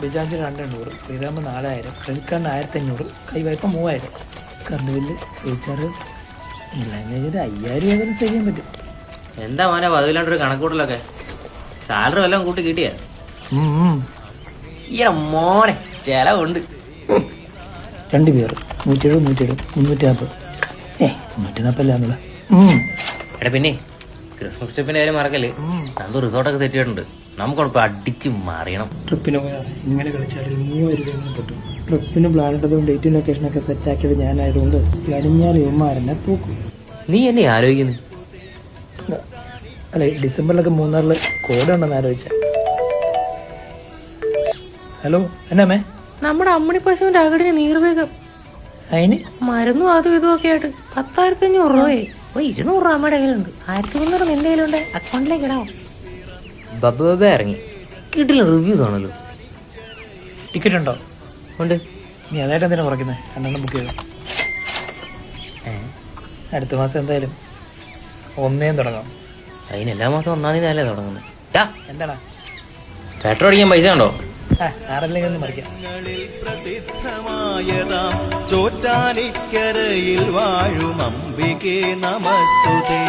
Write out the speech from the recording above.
ബജാജ് 2800, ഇതാകുമ്പോൾ 4000, ക്രെഡിറ്റ് കാർഡിന് 1500, കൈവായ്പ 3000, current bill, recharge എല്ലാം കഴിഞ്ഞൊരു 5000 രൂപ സേവ് ചെയ്യാൻ പറ്റും. എന്താ മോനെ പതിവില്ലാണ്ടൊരു കണക്കൂട്ടലൊക്കെ? സാലറി വല്ലതും കൂട്ടി കിട്ടിയ? ഈ മോനെ ചെലവുണ്ട്. 2 പേര് 170, 340. 340 എടാ പിന്നെ ക്രിസ്മസ് ട്രിപ്പിന്റെ കാര്യം മറക്കല്. നമുക്ക് റിസോർട്ടൊക്കെ സെറ്റ് ചെയ്തിട്ടുണ്ട്. നമുക്കൊപ്പം അടിച്ച് മറിയണം. ട്രിപ്പിന് പോയാൽ ഇങ്ങനെ കളിച്ചാൽ 3000 രൂപ കിട്ടും. ട്രിപ്പിന് പ്ലാൻ ഇട്ടതും ഡേറ്റും ലൊക്കേഷനൊക്കെ സെറ്റാക്കിയത് ഞാനായതുകൊണ്ട് കഴിഞ്ഞാൽ ഇവന്മാരെന്നെ തൂക്കും. നീ എന്നെ ആലോചിക്കുന്നു? അല്ലെ, ഡിസംബറിലൊക്കെ മൂന്നാറിൽ കോട ഉണ്ടെന്ന് ആലോചിച്ച. ഹലോ, എന്നാമേ? നമ്മുടെ അമ്മണി പശുവിന്റെ അകടിന് നീർവേഗം അതിന് മരുന്നും അതും ഇതും ഒക്കെ ആയിട്ട് 10,500 രൂപയെ. 200 രൂപ അമ്മയുടെ കയ്യിലുണ്ട്. 1300 നിന്റെ കയ്യിലുണ്ട്. അക്കൗണ്ടിലേക്ക് ഇടാം. ബബ്ബ ഇറങ്ങി കിട്ടില്ല. റിവ്യൂസ് ആണല്ലോ. ടിക്കറ്റ് ഉണ്ടോ? ഉണ്ട്. നീ അതായിട്ട് എന്തിനാ കുറയ്ക്കുന്നത്? 2 ബുക്ക് ചെയ്തു. അടുത്ത മാസം എന്തായാലും 1 തുടങ്ങാം. അതിന് എല്ലാ മാസം 1-ാം തീയതി അല്ലേ തുടങ്ങുന്നത്? എന്താടാ പെട്രോൾ അടിക്കാൻ പൈസ ഉണ്ടോ? ആരല്ലെങ്കിൽ ഒന്ന് മറിക്കാം. പ്രസിദ്ധമായതാം ചോറ്റാനിക്കരയിൽ വാഴും അംബികേ നമസ്തുതേ.